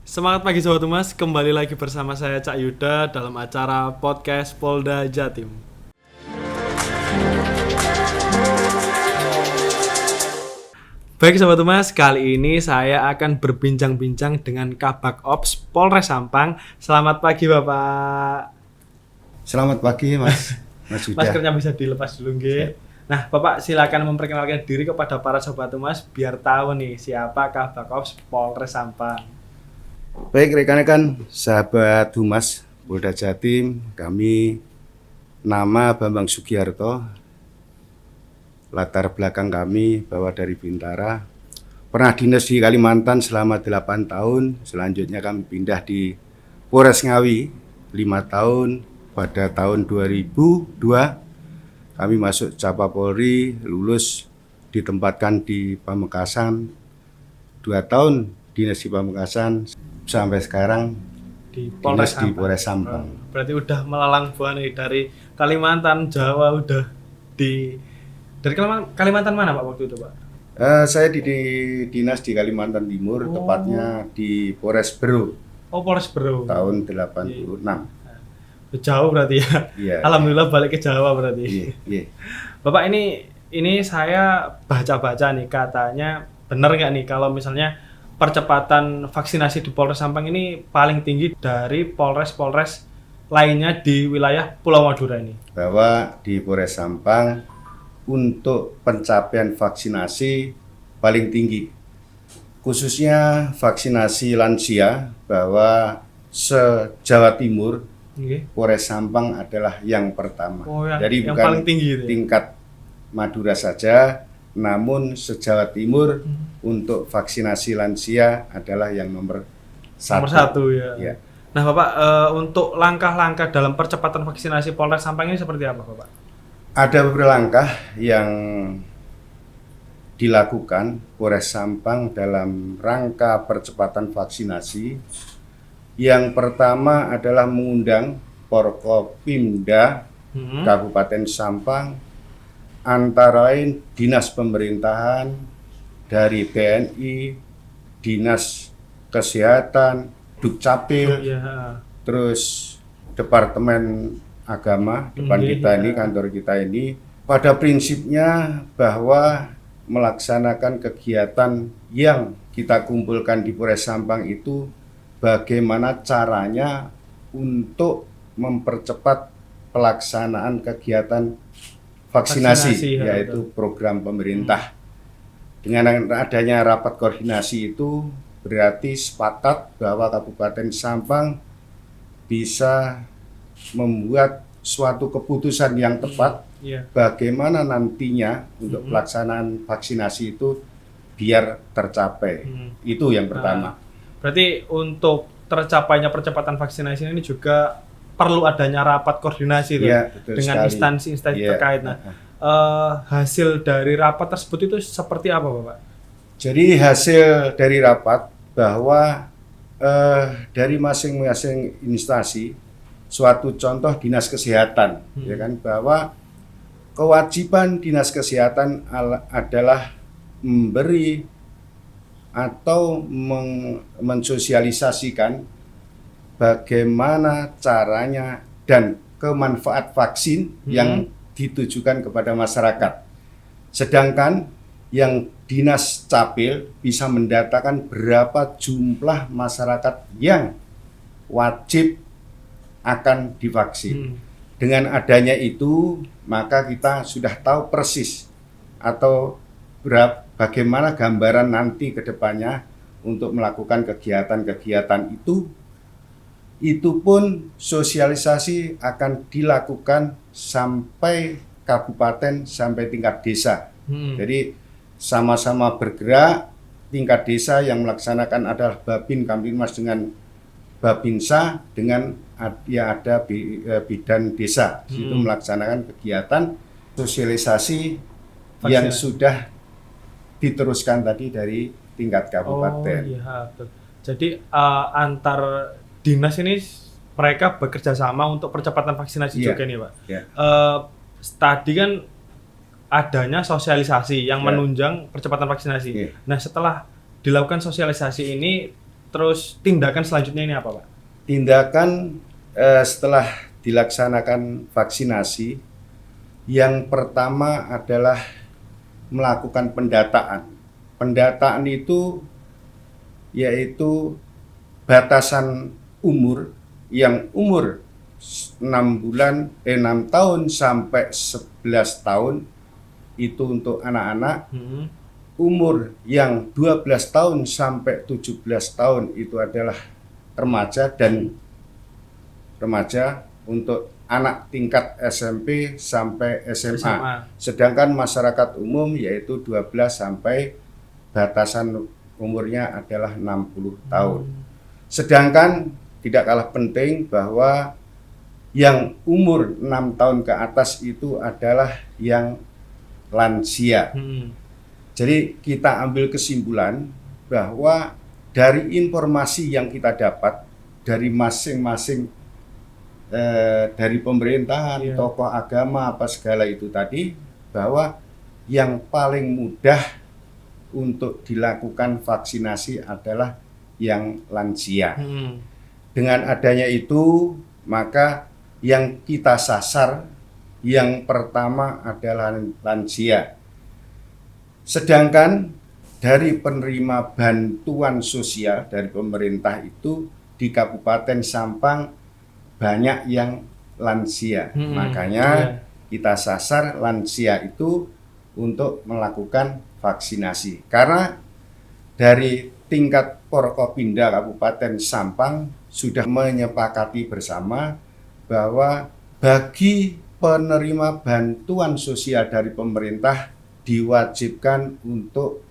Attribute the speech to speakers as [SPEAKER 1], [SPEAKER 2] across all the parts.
[SPEAKER 1] Semangat pagi Sobat Humas, kembali lagi bersama saya Cak Yuda dalam acara podcast Polda Jatim. Baik Sobat Humas, kali ini saya akan berbincang-bincang dengan Kabak Ops Polres Sampang. Selamat pagi Bapak.
[SPEAKER 2] Selamat pagi Mas Yuda.
[SPEAKER 1] Maskernya bisa dilepas dulu nggih. Nah Bapak silakan memperkenalkan diri kepada para Sobat Humas biar tahu nih siapa Kabak Ops Polres Sampang.
[SPEAKER 2] Baik rekan-rekan sahabat Humas Polda Jatim, kami nama Bambang Sugiarto. Latar belakang kami bahwa dari Bintara, pernah dinas di Kalimantan selama 8 tahun, selanjutnya kami pindah di Polres Ngawi 5 tahun. Pada tahun 2002 kami masuk Capa Polri, lulus ditempatkan di Pamekasan 2 tahun dinas di Pamekasan. Sampai sekarang
[SPEAKER 1] di Polres
[SPEAKER 2] Sampang.
[SPEAKER 1] Berarti udah melalang buana dari Kalimantan, Jawa udah dari Kalimantan mana Pak waktu itu Pak?
[SPEAKER 2] Saya di dinas di Kalimantan Timur, tepatnya di Polres Bero.
[SPEAKER 1] Oh Polres Bero.
[SPEAKER 2] Tahun 86.
[SPEAKER 1] Jauh berarti ya.
[SPEAKER 2] Iya,
[SPEAKER 1] Alhamdulillah balik ke Jawa berarti.
[SPEAKER 2] Iya.
[SPEAKER 1] Bapak ini saya baca-baca nih katanya benar nggak nih kalau misalnya percepatan vaksinasi di Polres Sampang ini paling tinggi dari Polres-Polres lainnya di wilayah Pulau Madura ini.
[SPEAKER 2] Bahwa di Polres Sampang untuk pencapaian vaksinasi paling tinggi. Khususnya vaksinasi lansia, bahwa se-Jawa Timur, Polres Sampang adalah yang pertama. Jadi
[SPEAKER 1] yang
[SPEAKER 2] bukan
[SPEAKER 1] paling tinggi itu ya?
[SPEAKER 2] Tingkat Madura saja, namun se-Jawa Timur untuk vaksinasi lansia adalah yang nomor satu
[SPEAKER 1] ya. Nah Bapak, untuk langkah-langkah dalam percepatan vaksinasi Polres Sampang ini seperti apa Bapak?
[SPEAKER 2] Ada beberapa langkah yang dilakukan Polres Sampang dalam rangka percepatan vaksinasi. Yang pertama adalah mengundang Forkopimda Kabupaten Sampang, antara lain dinas pemerintahan dari TNI, Dinas Kesehatan, Dukcapil, terus Departemen Agama, kantor kita ini, pada prinsipnya bahwa melaksanakan kegiatan yang kita kumpulkan di Polres Sampang itu bagaimana caranya untuk mempercepat pelaksanaan kegiatan vaksinasi yaitu program pemerintah. Dengan adanya rapat koordinasi itu berarti sepakat bahwa Kabupaten Sampang bisa membuat suatu keputusan yang tepat bagaimana nantinya untuk pelaksanaan vaksinasi itu biar tercapai. Itu yang pertama.
[SPEAKER 1] Berarti untuk tercapainya percepatan vaksinasi ini juga perlu adanya rapat koordinasi dengan instansi-instansi terkait. Hasil dari rapat tersebut itu seperti apa Bapak?
[SPEAKER 2] Jadi hasil dari rapat bahwa dari masing-masing instansi, suatu contoh dinas kesehatan, ya kan, bahwa kewajiban dinas kesehatan adalah memberi atau mensosialisasikan bagaimana caranya dan kemanfaat vaksin yang ditujukan kepada masyarakat. Sedangkan yang dinas capil bisa mendatakan berapa jumlah masyarakat yang wajib akan divaksin. Dengan adanya itu, maka kita sudah tahu persis atau bagaimana gambaran nanti ke depannya untuk melakukan kegiatan-kegiatan itu. Itu pun sosialisasi akan dilakukan sampai kabupaten, sampai tingkat desa. Jadi sama-sama bergerak, tingkat desa yang melaksanakan adalah Babin Kamtibmas dengan Babinsa, dengan ada bidan desa. Itu melaksanakan kegiatan sosialisasi yang sudah diteruskan tadi dari tingkat kabupaten.
[SPEAKER 1] Jadi antar dinas ini mereka bekerja sama untuk percepatan vaksinasi juga nih Pak. Tadi kan adanya sosialisasi yang menunjang percepatan vaksinasi. Nah setelah dilakukan sosialisasi ini terus tindakan selanjutnya ini apa, Pak?
[SPEAKER 2] Tindakan setelah dilaksanakan vaksinasi, yang pertama adalah melakukan pendataan. Pendataan itu yaitu batasan umur yang umur 6 tahun sampai 11 tahun itu untuk anak-anak. Umur yang 12 tahun sampai 17 tahun itu adalah remaja, dan remaja untuk anak tingkat SMP sampai SMA. Sedangkan masyarakat umum yaitu 12 sampai batasan umurnya adalah 60 tahun. Sedangkan tidak kalah penting bahwa yang umur 6 tahun ke atas itu adalah yang lansia. Jadi kita ambil kesimpulan bahwa dari informasi yang kita dapat dari masing-masing dari pemerintahan, tokoh agama, apa segala itu tadi, bahwa yang paling mudah untuk dilakukan vaksinasi adalah yang lansia. Dengan adanya itu, maka yang kita sasar yang pertama adalah lansia. Sedangkan dari penerima bantuan sosial dari pemerintah itu di Kabupaten Sampang banyak yang lansia. Makanya kita sasar lansia itu untuk melakukan vaksinasi. Karena dari tingkat Forkopimda Kabupaten Sampang sudah menyepakati bersama bahwa bagi penerima bantuan sosial dari pemerintah diwajibkan untuk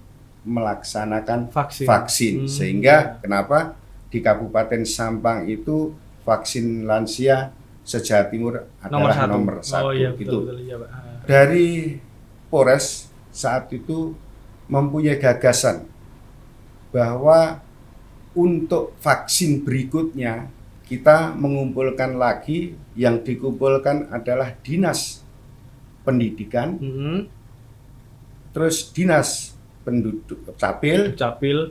[SPEAKER 2] melaksanakan vaksin. Sehingga kenapa di Kabupaten Sampang itu vaksin lansia se-Jawa Timur adalah nomor satu.
[SPEAKER 1] Betul, ya, Pak.
[SPEAKER 2] Dari Polres saat itu mempunyai gagasan bahwa untuk vaksin berikutnya kita mengumpulkan lagi, yang dikumpulkan adalah Dinas Pendidikan, terus Dinas Penduduk Capil,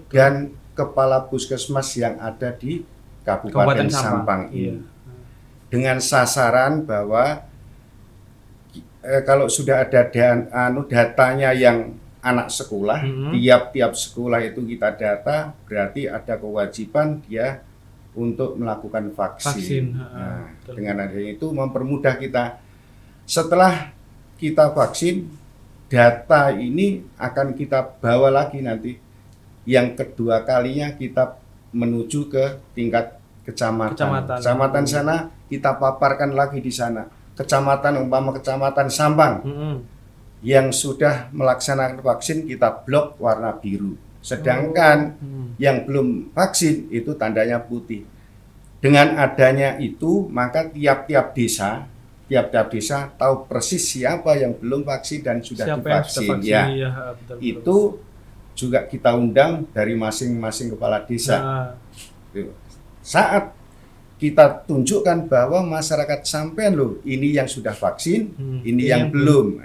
[SPEAKER 2] dan Kepala Puskesmas yang ada di Kabupaten Sampang ini. Dengan sasaran bahwa kalau sudah ada datanya yang anak sekolah, tiap-tiap sekolah itu kita data, berarti ada kewajiban dia untuk melakukan vaksin. Nah, dengan adanya itu mempermudah kita. Setelah kita vaksin, data ini akan kita bawa lagi nanti. Yang kedua kalinya kita menuju ke tingkat kecamatan. Kecamatan sana kita paparkan lagi di sana. Kecamatan umpama Kecamatan Sampang yang sudah melaksanakan vaksin kita blok warna biru. Sedangkan yang belum vaksin itu tandanya putih. Dengan adanya itu maka tiap-tiap desa tahu persis siapa yang belum vaksin dan sudah divaksin. Betul. Itu juga kita undang dari masing-masing kepala desa. Saat kita tunjukkan bahwa masyarakat sampean loh, ini yang sudah vaksin, ini yang belum.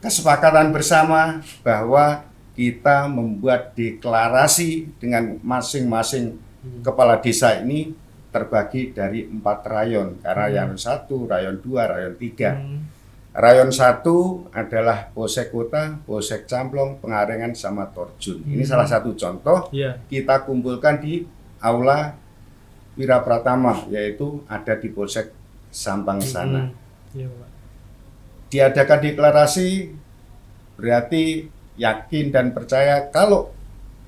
[SPEAKER 2] Kesepakatan bersama bahwa kita membuat deklarasi dengan masing-masing kepala desa ini terbagi dari 4 rayon. Karena rayon 1, rayon 2, rayon 3. Rayon 1 adalah Polsek Kota, Polsek Camplong, Pengarengan, sama Torjun. Ini salah satu contoh kita kumpulkan di Aula Wira Pratama, yaitu ada di Polsek Sampang sana. Diadakan deklarasi berarti yakin dan percaya kalau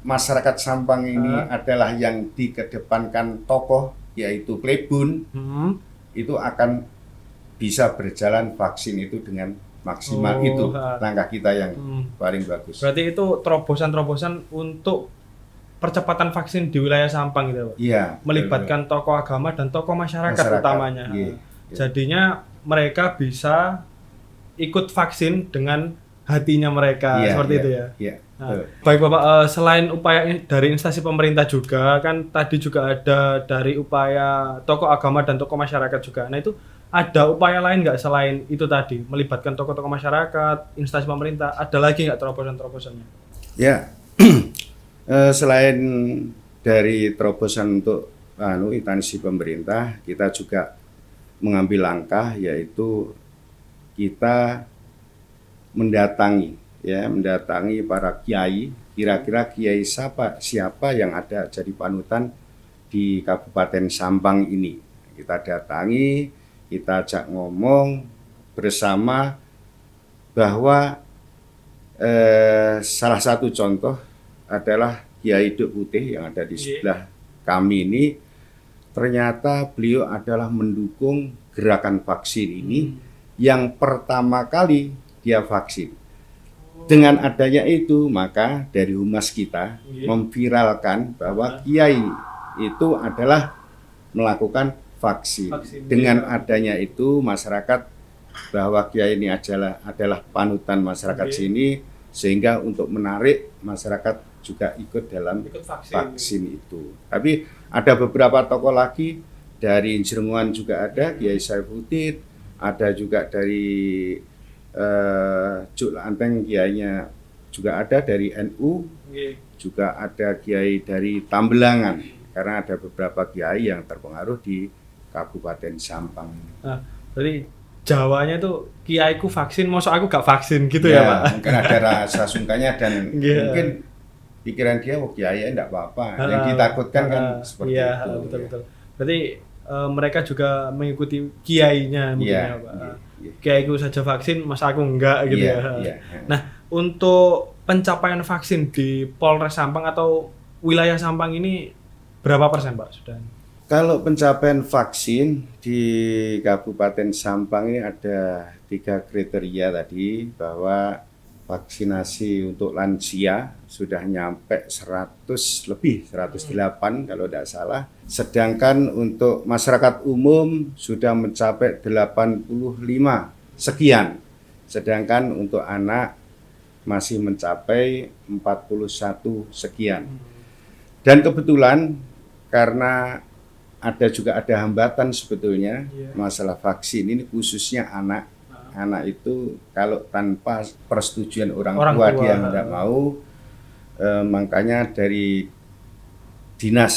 [SPEAKER 2] masyarakat Sampang ini adalah yang dikedepankan tokoh, yaitu Klebun, itu akan bisa berjalan vaksin itu dengan maksimal. Itu langkah kita yang paling bagus.
[SPEAKER 1] Berarti itu terobosan-terobosan untuk percepatan vaksin di wilayah Sampang gitu, Pak? Iya. Melibatkan tokoh agama dan tokoh masyarakat utamanya. Jadinya mereka bisa ikut vaksin dengan hatinya mereka, seperti itu ya. Baik Bapak, selain upaya dari instansi pemerintah juga, kan tadi juga ada dari upaya tokoh agama dan tokoh masyarakat juga. Nah itu ada upaya lain nggak selain itu tadi, melibatkan tokoh-tokoh masyarakat, instansi pemerintah, ada lagi nggak terobosan-terobosannya?
[SPEAKER 2] Ya, selain dari terobosan untuk instansi pemerintah, kita juga mengambil langkah, yaitu kita mendatangi para kiai, kira-kira kiai siapa yang ada jadi panutan di Kabupaten Sampang ini. Kita datangi, kita ajak ngomong bersama bahwa salah satu contoh adalah Kiai Duk Putih yang ada di sebelah kami ini. Ternyata beliau adalah mendukung gerakan vaksin ini yang pertama kali dia vaksin. Dengan adanya itu, maka dari humas kita memviralkan bahwa kiai itu adalah melakukan vaksin. Dengan adanya itu, masyarakat bahwa kiai ini adalah panutan masyarakat sini, sehingga untuk menarik masyarakat juga ikut dalam vaksin itu. Tapi ada beberapa tokoh lagi dari Jerenguan juga ada, Kiai Saifuddin, ada juga dari Juk Lanteng kiainya juga ada dari NU, juga ada kiai dari Tambelangan, karena ada beberapa kiai yang terpengaruh di Kabupaten Sampang.
[SPEAKER 1] Nah, berarti Jawanya tuh kiaiku vaksin, masa aku gak vaksin gitu ya Pak?
[SPEAKER 2] Mungkin ada rasa sungkanya dan mungkin pikiran dia, kiai enggak apa-apa. Yang ditakutkan kan seperti itu.
[SPEAKER 1] Betul. Berarti mereka juga mengikuti kiainya mungkin ya Pak. Kiaiku saja vaksin, masa aku enggak gitu ya. Nah, untuk pencapaian vaksin di Polres Sampang atau wilayah Sampang ini berapa persen Pak sudah?
[SPEAKER 2] Kalau pencapaian vaksin di Kabupaten Sampang ini ada 3 kriteria tadi, bahwa vaksinasi untuk lansia sudah nyampe 108 kalau tidak salah. Sedangkan untuk masyarakat umum sudah mencapai 85 sekian. Sedangkan untuk anak masih mencapai 41 sekian. Dan kebetulan karena ada hambatan sebetulnya masalah vaksin ini, khususnya anak. Anak itu kalau tanpa persetujuan orang tua dia tidak mau, makanya dari Dinas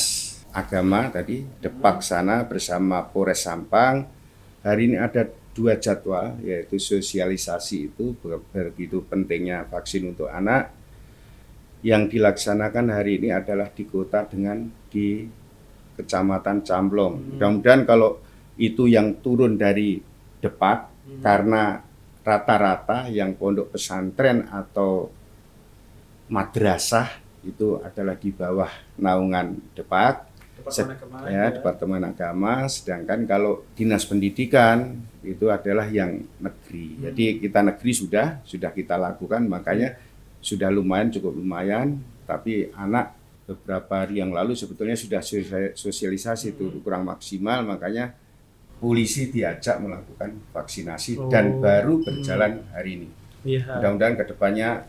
[SPEAKER 2] Agama tadi Depak sana bersama Polres Sampang hari ini ada 2 jadwal, yaitu sosialisasi itu begitu pentingnya vaksin untuk anak. Yang dilaksanakan hari ini adalah di kota dengan di Kecamatan Camblong. Mudah-mudahan kalau itu yang turun dari Depak, karena rata-rata yang pondok pesantren atau madrasah itu adalah di bawah naungan Depak, Departemen Agama, sedangkan kalau Dinas Pendidikan itu adalah yang negeri. Jadi kita negeri sudah kita lakukan, makanya sudah cukup lumayan, tapi anak beberapa hari yang lalu sebetulnya sudah sosialisasi itu kurang maksimal, makanya polisi diajak melakukan vaksinasi dan baru berjalan hari ini. Mudah-mudahan kedepannya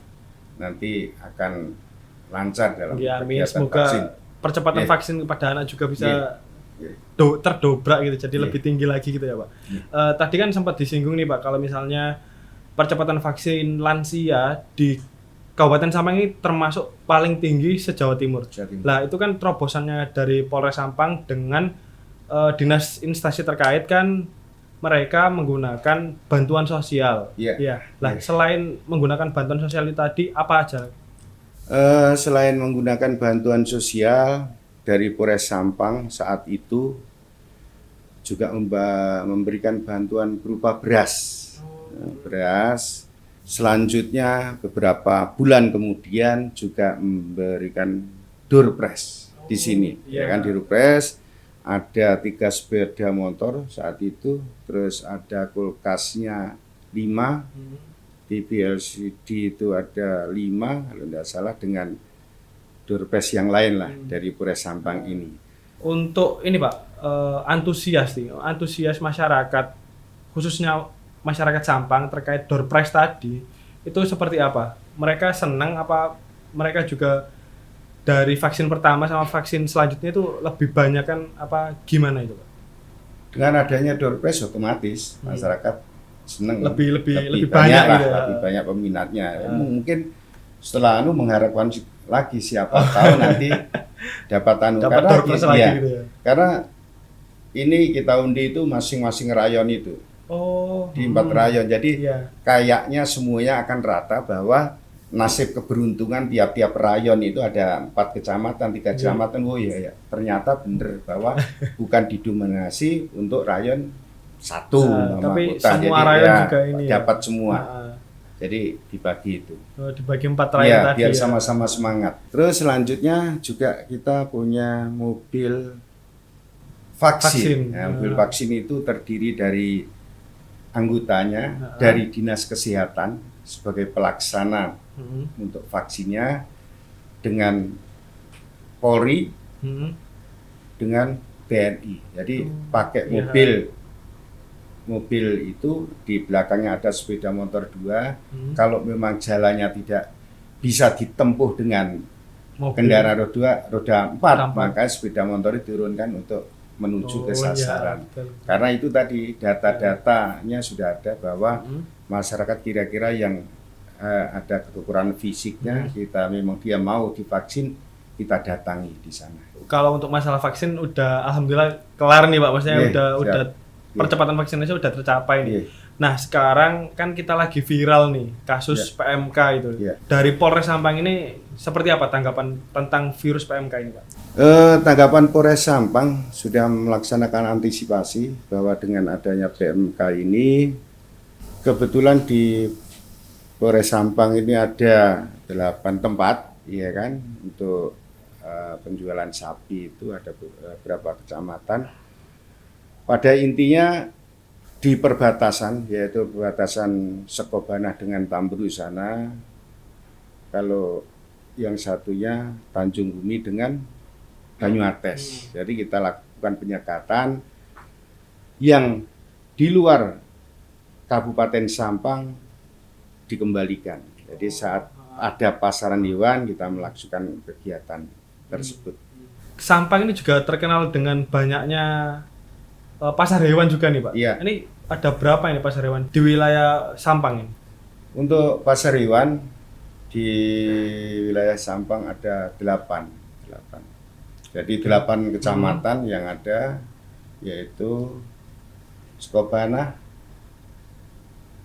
[SPEAKER 2] nanti akan lancar dalam kegiatan vaksin.
[SPEAKER 1] Percepatan vaksin kepada anak juga bisa terdobrak gitu, jadi lebih tinggi lagi gitu ya Pak. Tadi kan sempat disinggung nih Pak, kalau misalnya percepatan vaksin lansia di Kabupaten Sampang ini termasuk paling tinggi se-Jawa Timur. Nah, itu kan terobosannya dari Polres Sampang dengan dinas instansi terkait kan mereka menggunakan bantuan sosial. Selain menggunakan bantuan sosial itu tadi, apa aja?
[SPEAKER 2] Selain menggunakan bantuan sosial dari Polres Sampang saat itu juga memberikan bantuan berupa beras. Selanjutnya beberapa bulan kemudian juga memberikan door prize di sini. Di door prize ada 3 sepeda motor saat itu, terus ada kulkasnya 5, TV LCD itu ada 5 kalau tidak salah, dengan door prize yang lain lah dari Polres Sampang ini.
[SPEAKER 1] Untuk ini Pak, antusias masyarakat khususnya masyarakat Sampang terkait door prize tadi itu seperti apa? Mereka senang apa mereka juga dari vaksin pertama sama vaksin selanjutnya itu lebih banyak kan apa gimana itu Pak?
[SPEAKER 2] Dengan adanya door prize otomatis masyarakat senang,
[SPEAKER 1] lebih banyak
[SPEAKER 2] lah,
[SPEAKER 1] gitu ya.
[SPEAKER 2] Lebih banyak peminatnya. Mungkin setelah mengharapkan lagi siapa tahu nanti dapat
[SPEAKER 1] Dapat door prize lagi
[SPEAKER 2] iya.
[SPEAKER 1] gitu ya.
[SPEAKER 2] Karena ini kita undi itu masing-masing rayon itu
[SPEAKER 1] Oh.
[SPEAKER 2] di 4 rayon. Jadi
[SPEAKER 1] Iya.
[SPEAKER 2] kayaknya semuanya akan rata bahwa nasib keberuntungan tiap-tiap rayon itu ada 4 kecamatan, 3 kecamatan. Oh iya ya, ternyata bener bahwa bukan didominasi untuk rayon satu
[SPEAKER 1] Nah,
[SPEAKER 2] sama
[SPEAKER 1] tapi
[SPEAKER 2] kota.
[SPEAKER 1] semua
[SPEAKER 2] Jadi
[SPEAKER 1] rayon
[SPEAKER 2] ya,
[SPEAKER 1] juga ini ya.
[SPEAKER 2] dapat semua.
[SPEAKER 1] Nah,
[SPEAKER 2] Jadi dibagi itu.
[SPEAKER 1] oh, dibagi 4 rayon
[SPEAKER 2] Iya,
[SPEAKER 1] tadi
[SPEAKER 2] biar
[SPEAKER 1] ya.
[SPEAKER 2] sama-sama semangat. Terus selanjutnya juga kita punya mobil vaksin.
[SPEAKER 1] Vaksin.
[SPEAKER 2] Nah, mobil vaksin itu terdiri dari anggotanya dari Dinas Kesehatan sebagai pelaksana untuk vaksinnya, dengan Polri, dengan TNI. Jadi pakai
[SPEAKER 1] Iya.
[SPEAKER 2] mobil itu di belakangnya ada sepeda motor 2. Kalau memang jalannya tidak bisa ditempuh dengan
[SPEAKER 1] Mobil.
[SPEAKER 2] kendaraan roda 4,
[SPEAKER 1] Tampak.
[SPEAKER 2] maka sepeda motor diturunkan untuk menuju ke
[SPEAKER 1] Oh,
[SPEAKER 2] sasaran.
[SPEAKER 1] iya, betul.
[SPEAKER 2] Karena itu tadi data-datanya sudah ada bahwa masyarakat kira-kira yang ada kekurangan fisiknya, kita memang dia mau divaksin, kita datangi di sana.
[SPEAKER 1] Kalau untuk masalah vaksin udah alhamdulillah kelar nih Pak, maksudnya
[SPEAKER 2] Iya,
[SPEAKER 1] udah
[SPEAKER 2] siap.
[SPEAKER 1] percepatan vaksinasi udah tercapai nih.
[SPEAKER 2] Iya.
[SPEAKER 1] Nah, sekarang kan kita lagi viral nih kasus PMK itu.
[SPEAKER 2] Iya.
[SPEAKER 1] Dari Polres Sampang ini seperti apa tanggapan tentang virus PMK ini, Pak?
[SPEAKER 2] Tanggapan Polres Sampang sudah melaksanakan antisipasi bahwa dengan adanya PMK ini, kebetulan di Polres Sampang ini ada 8 tempat, ya kan, untuk penjualan sapi itu ada beberapa kecamatan. Pada intinya di perbatasan, yaitu perbatasan Sekobana dengan Tamburu sana, kalau yang satunya Tanjung Bumi dengan Banyuates. Jadi kita lakukan penyekatan yang di luar Kabupaten Sampang dikembalikan. Jadi saat ada pasaran hewan kita melakukan kegiatan tersebut.
[SPEAKER 1] Sampang ini juga terkenal dengan banyaknya pasar hewan juga nih Pak.
[SPEAKER 2] Iya.
[SPEAKER 1] Ini ada berapa ini pasar hewan di wilayah Sampang ini?
[SPEAKER 2] Untuk pasar hewan di wilayah Sampang ada 8. Jadi 8 kecamatan yang ada, yaitu Sekobana,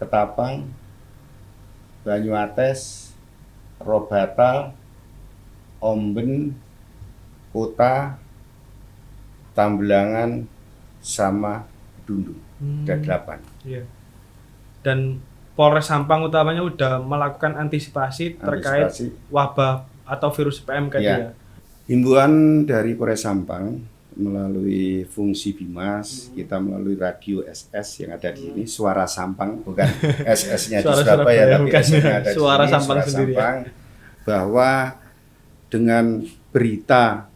[SPEAKER 2] Ketapang, Banyuates, Robata, Omben, Kota, Tambelangan, sama Dundung. Ada 8.
[SPEAKER 1] Iya. Dan Polres Sampang utamanya udah melakukan antisipasi terkait wabah atau virus PMK itu ya.
[SPEAKER 2] Himbauan dari Polres Sampang melalui fungsi Bimas, kita melalui radio SS yang ada di sini, Suara Sampang, bukan SS-nya di Surabaya, tapi SS-nya ada
[SPEAKER 1] Suara
[SPEAKER 2] di sini,
[SPEAKER 1] Sampang sendiri.
[SPEAKER 2] Sampang, bahwa dengan berita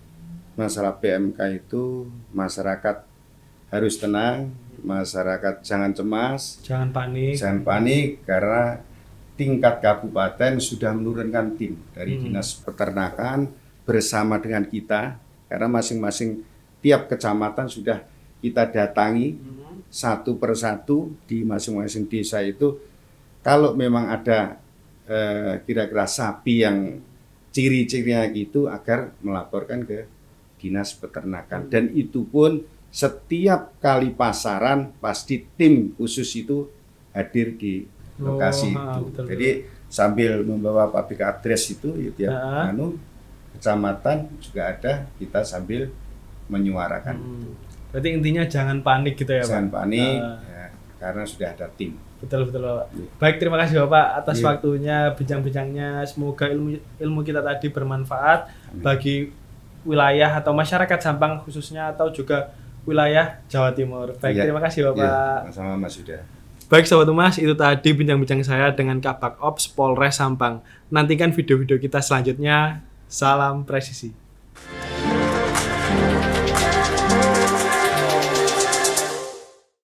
[SPEAKER 2] masalah PMK itu masyarakat harus tenang, masyarakat jangan cemas,
[SPEAKER 1] Jangan panik
[SPEAKER 2] karena tingkat kabupaten sudah menurunkan tim dari Dinas Peternakan bersama dengan kita, karena masing-masing tiap kecamatan sudah kita datangi satu persatu di masing-masing desa itu. Kalau memang ada kira-kira sapi yang ciri-cirinya gitu, agar melaporkan ke Dinas Peternakan. Dan itu pun setiap kali pasaran pasti tim khusus itu hadir di lokasi itu.
[SPEAKER 1] Betul.
[SPEAKER 2] Jadi sambil membawa public address itu ya, kecamatan juga ada, kita sambil menyuarakan itu.
[SPEAKER 1] Berarti intinya jangan panik gitu ya Pak?
[SPEAKER 2] Jangan panik, ya, karena sudah ada tim.
[SPEAKER 1] Betul Pak. Baik, terima kasih Bapak atas
[SPEAKER 2] Iya.
[SPEAKER 1] waktunya, bincang-bincangnya. Semoga ilmu kita tadi bermanfaat bagi wilayah atau masyarakat Sampang khususnya, atau juga wilayah Jawa Timur. Baik, terima kasih Bapak.
[SPEAKER 2] Sama-sama Mas Yuda.
[SPEAKER 1] Baik Sobat Humas, itu tadi bincang-bincang saya dengan Kabak Ops Polres Sampang. Nantikan video-video kita selanjutnya. Salam presisi.